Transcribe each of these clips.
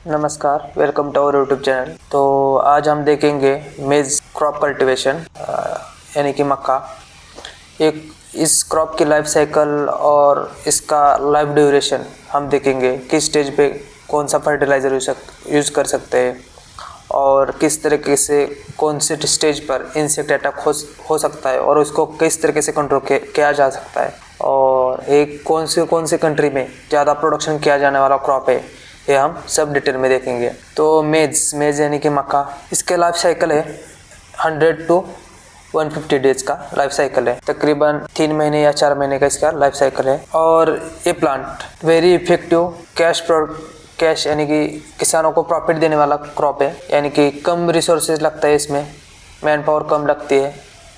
नमस्कार, welcome to our YouTube channel. तो आज हम देखेंगे मेज़ क्रॉप कल्टीवेशन यानी कि मक्का। एक इस क्रॉप की लाइफ साइकिल और इसका लाइफ ड्यूरेशन हम देखेंगे। किस स्टेज पे कौन सा फर्टिलाइज़र यूज़ कर सकते हैं और किस तरीके से कौन से स्टेज पर इंसेक्ट अटैक हो सकता है और उसको किस तरीके से कंट्रोल किया जा सकता है, और एक कौन सी कंट्री में ज़्यादा प्रोडक्शन किया जाने वाला क्रॉप है, ये हम सब डिटेल में देखेंगे। तो मेज़ यानी कि मक्का, इसके लाइफ साइकिल है 100 टू 150 डेज का लाइफ साइकिल है। तकरीबन 3 महीने या 4 महीने का इसका लाइफ साइकिल है। और ये प्लांट वेरी इफेक्टिव कैश यानी कि किसानों को प्रॉफिट देने वाला क्रॉप है। यानी कि कम रिसोर्सेज लगता है, इसमें मैन पावर कम लगती है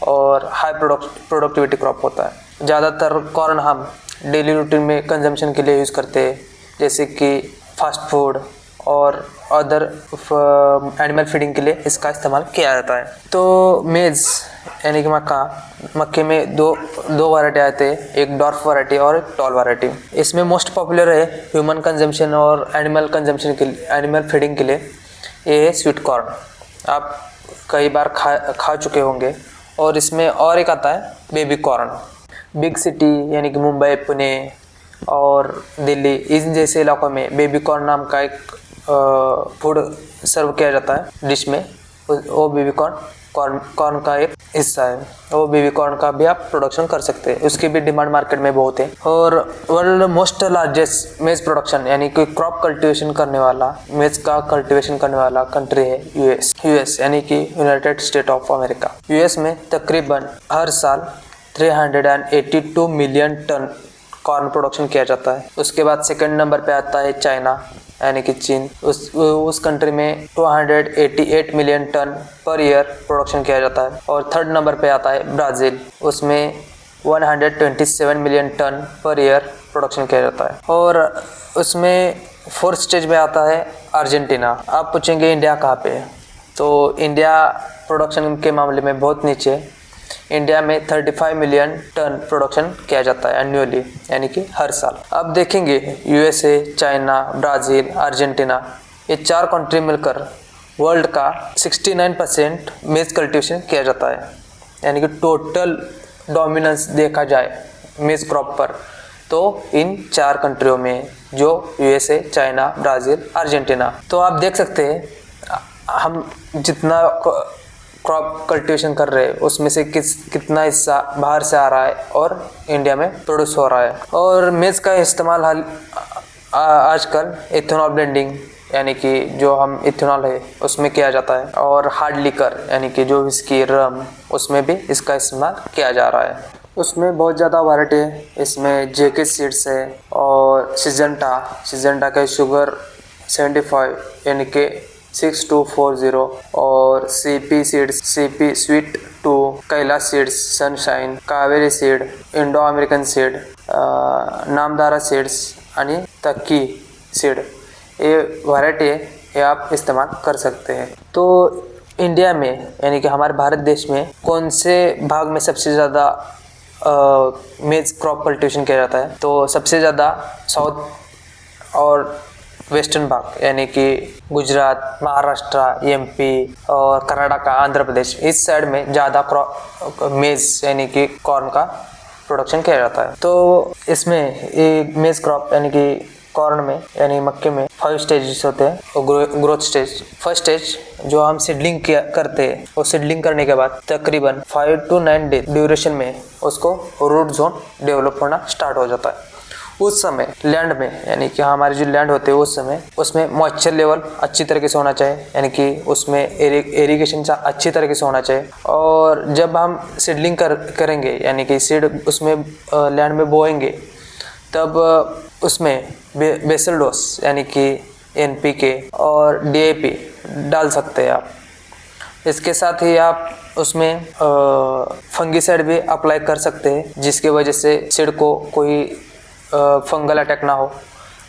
और हाई प्रोडक्टिविटी क्रॉप होता है। ज़्यादातर कॉर्न हम डेली रूटीन में कंजम्पशन के लिए यूज़ करते हैं, जैसे कि फास्ट फूड और अदर एनिमल फीडिंग के लिए इसका इस्तेमाल किया जाता है। तो मेज़ यानी कि मक्के में दो वैरायटी आते हैं, एक डॉर्फ वैरायटी और एक टॉल वैरायटी। इसमें मोस्ट पॉपुलर है ह्यूमन कंजम्पशन और एनिमल कंजम्पशन के लिए, एनिमल फीडिंग के लिए ये है स्वीट कॉर्न। आप कई बार खा चुके होंगे। और इसमें और एक आता है बेबी कॉर्न। बिग सिटी यानी कि मुंबई, पुणे और दिल्ली, इन जैसे इलाकों में बेबी कॉर्न नाम का एक फूड सर्व किया जाता है डिश में। वो बेबी कॉर्न का एक हिस्सा है। वो बेबी कॉर्न का भी आप प्रोडक्शन कर सकते हैं, उसकी भी डिमांड मार्केट में बहुत है। और वर्ल्ड मोस्ट लार्जेस्ट मेज प्रोडक्शन यानी कि क्रॉप कल्टीवेशन करने वाला, मेज का कल्टीवेशन करने वाला कंट्री है यूएस यानी कि United state of America. US में तकरीबन हर साल 382 मिलियन टन कॉर्न प्रोडक्शन किया जाता है। उसके बाद सेकंड नंबर पे आता है चाइना यानी कि चीन। उस कंट्री में 288 million ton per year production किया जाता है। और थर्ड नंबर पे आता है ब्राज़ील, उसमें 127 million ton per year production किया जाता है। और उसमें फोर्थ स्टेज में आता है अर्जेंटीना। आप पूछेंगे इंडिया कहाँ पे है, तो इंडिया प्रोडक्शन के मामले में बहुत नीचे है। इंडिया में 35 मिलियन टन प्रोडक्शन किया जाता है एनुअली यानी कि हर साल। अब देखेंगे यूएसए, चाइना, ब्राज़ील, अर्जेंटीना, ये 4 कंट्री मिलकर वर्ल्ड का 69% मेज कल्टीवेशन किया जाता है। यानी कि टोटल डोमिनेंस देखा जाए मेज क्रॉप पर तो इन 4 कंट्रियों में, जो यूएसए, चाइना, ब्राज़ील, अर्जेंटीना। तो आप देख सकते हैं हम जितना क्रॉप कल्टीवेशन कर रहे हैं उसमें से कितना हिस्सा बाहर से आ रहा है और इंडिया में प्रोड्यूस हो रहा है। और मेज़ का इस्तेमाल आजकल इथेनॉल ब्लेंडिंग यानी कि जो हम इथेनॉल है उसमें किया जाता है, और हार्ड लिकर यानी कि जो विस्की, रम, उसमें भी इसका इस्तेमाल किया जा रहा है। उसमें बहुत ज़्यादा वैरायटी है। इसमें जेके सीड्स है और सिजेंटा का शुगर 75 यानी कि 6240, और CP seeds, CP sweet 2, Kailash seeds, sunshine, Kaveri seed, Indo American seed, Namdhari seeds आणि तक्की सीड, ये वैरायटी है, ये आप इस्तेमाल कर सकते हैं। तो इंडिया में यानी कि हमारे भारत देश में कौन से भाग में सबसे ज़्यादा मेज क्रॉप कल्टीवेशन किया जाता है, तो सबसे ज़्यादा साउथ और वेस्टर्न भाग यानी कि गुजरात, महाराष्ट्र, एमपी और कर्नाटक, आंध्र प्रदेश, इस साइड में ज़्यादा मेज़ यानी कि कॉर्न का प्रोडक्शन किया जाता है। तो इसमें एक मेज़ क्रॉप यानी कि कॉर्न में यानी मक्के में 5 स्टेजेस होते हैं। ग्रोथ स्टेज, फर्स्ट स्टेज जो हम सीडलिंग करते हैं, वो सीडलिंग करने के बाद तकरीबन 5 to 9 डेज ड्यूरेशन में उसको रूट जोन डेवलप होना स्टार्ट हो जाता है। उस समय लैंड में यानी कि हमारी जो लैंड होते हैं उस समय उसमें मॉइस्चर लेवल अच्छी तरीके से होना चाहिए, यानी कि उसमें एरिगेशन अच्छी तरीके से होना चाहिए। और जब हम सीडलिंग करेंगे यानी कि सीड उसमें लैंड में बोएंगे, तब उसमें बेसल डोज यानी कि एनपीके और डीएपी डाल सकते हैं आप। इसके साथ ही आप उसमें फंगीसाइड भी अप्लाई कर सकते हैं, जिसकी वजह से सीड को कोई फंगल अटैक ना हो।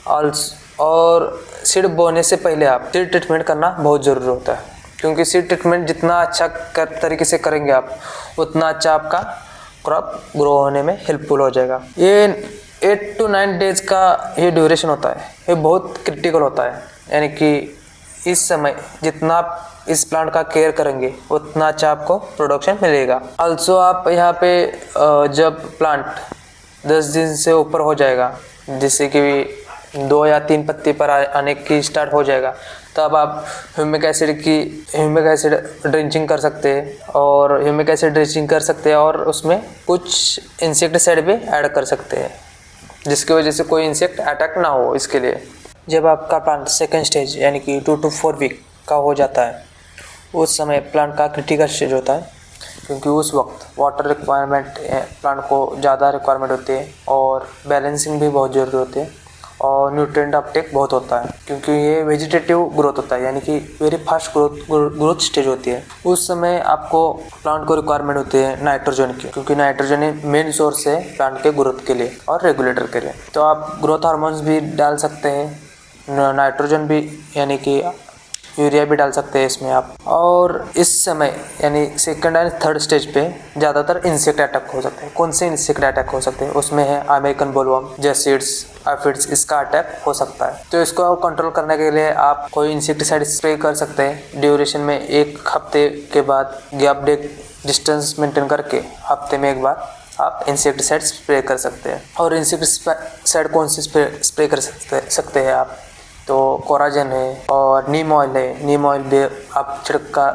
और सीड बोने से पहले आप सीड ट्रीटमेंट करना बहुत ज़रूरी होता है, क्योंकि सीड ट्रीटमेंट जितना अच्छा तरीके से करेंगे आप, उतना अच्छा आपका क्रॉप ग्रो होने में हेल्पफुल हो जाएगा। ये 8 to 9 डेज का ये ड्यूरेशन होता है, ये बहुत क्रिटिकल होता है। यानी कि इस समय जितना आप इस प्लांट का केयर करेंगे उतना अच्छा आपको प्रोडक्शन मिलेगा। ऑल्सो आप यहाँ पे जब प्लांट 10 दिन से ऊपर हो जाएगा, जिससे कि 2 या 3 पत्ती पर आने की स्टार्ट हो जाएगा, तब आप ह्यूमिक एसिड ड्रिंचिंग कर सकते हैं और उसमें कुछ इंसेक्टिसाइड भी ऐड कर सकते हैं, जिसकी वजह से कोई इंसेक्ट अटैक ना हो। इसके लिए जब आपका प्लांट सेकेंड स्टेज यानी कि 2 to 4 वीक का हो जाता है, उस समय प्लांट का क्रिटिकल स्टेज होता है, क्योंकि उस वक्त वाटर रिक्वायरमेंट प्लांट को ज़्यादा रिक्वायरमेंट होती है और बैलेंसिंग भी बहुत ज़रूरी होती है और न्यूट्रिएंट अपटेक बहुत होता है, क्योंकि ये वेजिटेटिव ग्रोथ होता है, यानी कि वेरी फास्ट ग्रोथ स्टेज होती है। उस समय आपको प्लांट को रिक्वायरमेंट होती है नाइट्रोजन की, क्योंकि नाइट्रोजन मेन सोर्स है प्लांट के ग्रोथ के लिए और रेगुलेटर के लिए। तो आप ग्रोथ हार्मोन्स भी डाल सकते हैं, नाइट्रोजन भी यानी कि यूरिया भी डाल सकते हैं इसमें आप। और इस समय यानी सेकंड एंड थर्ड स्टेज पे ज़्यादातर इंसेक्ट अटैक हो सकते हैं। कौन से इंसेक्ट अटैक हो सकते हैं? उसमें है अमेरिकन बोलवर्म, जेसिड्स, एफिड्स, इसका अटैक हो सकता है। तो इसको कंट्रोल करने के लिए आप कोई इंसेक्टिसाइड स्प्रे कर सकते हैं। ड्यूरेशन में 1 हफ्ते के बाद गैप डिस्टेंस मेंटेन करके हफ्ते में 1 बार आप इंसेक्टिसाइड स्प्रे कर सकते हैं। और इंसेक्टिसाइड कौन से स्प्रे कर सकते हैं आप? तो कोराजन है और नीम ऑयल है। नीम ऑयल भी आप छिड़का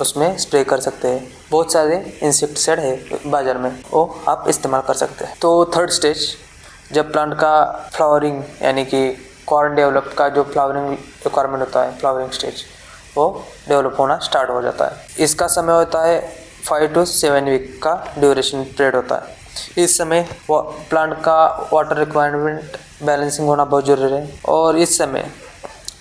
उसमें स्प्रे कर सकते हैं। बहुत सारे इंसेक्टिसाइड है बाज़ार में, वो आप इस्तेमाल कर सकते हैं। तो थर्ड स्टेज जब प्लांट का फ्लावरिंग यानी कि कॉर्न डेवलप का जो फ्लावरिंग रिक्वायरमेंट होता है, फ्लावरिंग स्टेज, वो डेवलप होना स्टार्ट हो जाता है। इसका समय होता है 5 to 7 वीक का ड्यूरेशन पीरियड होता है। इस समय प्लांट का वाटर रिक्वायरमेंट बैलेंसिंग होना बहुत ज़रूरी है और इस समय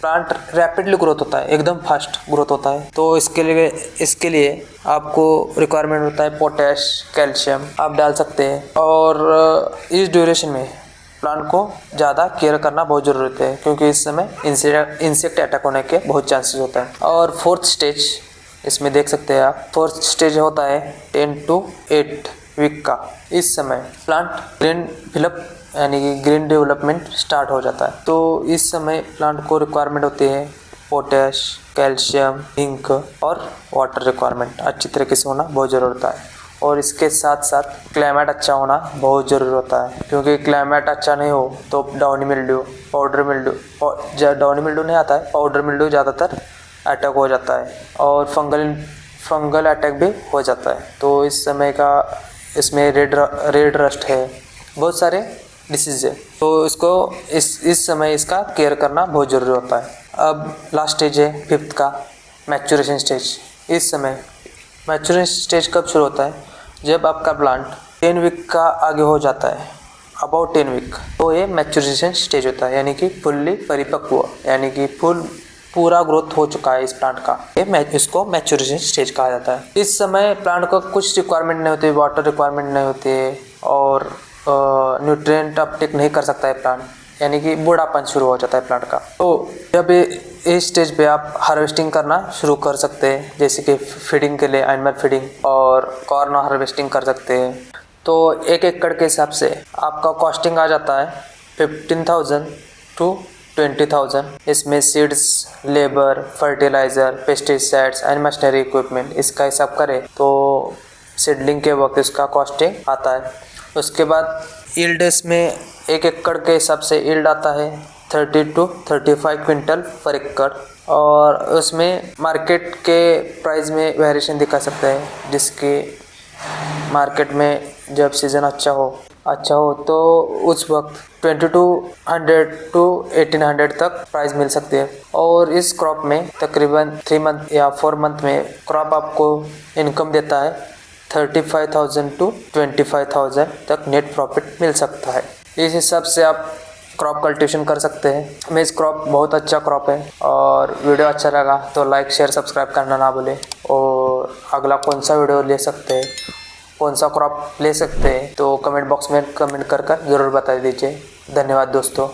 प्लांट रैपिडली ग्रोथ होता है, एकदम फास्ट ग्रोथ होता है। तो इसके लिए आपको रिक्वायरमेंट होता है पोटैश, कैल्शियम आप डाल सकते हैं। और इस ड्यूरेशन में प्लांट को ज़्यादा केयर करना बहुत ज़रूरी है, क्योंकि इस समय इंसेक्ट अटैक होने के बहुत चांसेस होता है। और फोर्थ स्टेज इसमें देख सकते हैं आप, फोर्थ स्टेज होता है 10 to 8 वीक का। इस समय प्लांट ग्रीन फिलअप यानी कि ग्रीन डेवलपमेंट स्टार्ट हो जाता है। तो इस समय प्लांट को रिक्वायरमेंट होती है पोटैश, कैल्शियम, जिंक और वाटर रिक्वायरमेंट अच्छी तरीके से होना बहुत ज़रूरी होता है। और इसके साथ साथ क्लाइमेट अच्छा होना बहुत ज़रूरी होता है, क्योंकि क्लाइमेट अच्छा नहीं हो तो downy mildew, powder mildew, downy mildew नहीं आता है, पाउडर मिल्ड्यू ज़्यादातर अटैक हो जाता है और फंगल अटैक भी हो जाता है। तो इस समय का इसमें रेड रस्ट है, बहुत सारे डिसीज़ है। तो इसको इस समय इसका केयर करना बहुत ज़रूरी होता है। अब लास्ट स्टेज है 5th का मैच्योरेशन स्टेज। इस समय मैच्योरेशन स्टेज कब शुरू होता है? जब आपका प्लांट 10 वीक का आगे हो जाता है, अबाउट 10 वीक, तो ये मैच्योरेशन स्टेज होता है, यानी कि फुल्ली परिपक्व, यानी कि पूरा ग्रोथ हो चुका है इस प्लांट का। इसको मैच्योरेशन स्टेज कहा जाता है। इस समय प्लांट को कुछ रिक्वायरमेंट नहीं होती, वाटर रिक्वायरमेंट नहीं होती है और न्यूट्रिएंट अपटेक नहीं कर सकता है प्लांट, यानी कि बूढ़ापन शुरू हो जाता है प्लांट का। तो जब इस स्टेज पे आप हार्वेस्टिंग करना शुरू कर सकते हैं, जैसे कि फीडिंग के लिए एनिमल फीडिंग और कॉर्न हार्वेस्टिंग कर सकते हैं। तो 1 एकड़ के हिसाब से आपका कॉस्टिंग आ जाता है 15,000 to 20,000। इसमें seeds, labour, fertiliser, pesticides and machinery equipment, इसका हिसाब करें तो सीडलिंग के वक्त इसका कॉस्टिंग आता है। उसके बाद यील्ड इसमें 1 एकड़ के हिसाब से यील्ड आता है 30 to 35 क्विंटल पर एकड़। और उसमें मार्केट के प्राइस में वेरिएशन दिखा सकते हैं, जिसके मार्केट में जब सीज़न अच्छा हो तो उस वक्त 2200 to 1800 तक प्राइस मिल सकती है। और इस क्रॉप में तकरीबन 3 मंथ या 4 मंथ में क्रॉप आपको इनकम देता है 35,000 to 25,000 तक नेट प्रॉफिट मिल सकता है। इस हिसाब से आप क्रॉप कल्टीवेशन कर सकते हैं। मेज क्रॉप बहुत अच्छा क्रॉप है। और वीडियो अच्छा लगा तो लाइक, शेयर, सब्सक्राइब करना ना भूलें। और अगला कौन सा वीडियो ले सकते हैं, कौन सा क्रॉप ले सकते हैं, तो कमेंट बॉक्स में कमेंट कर ज़रूर बता दीजिए। धन्यवाद दोस्तों।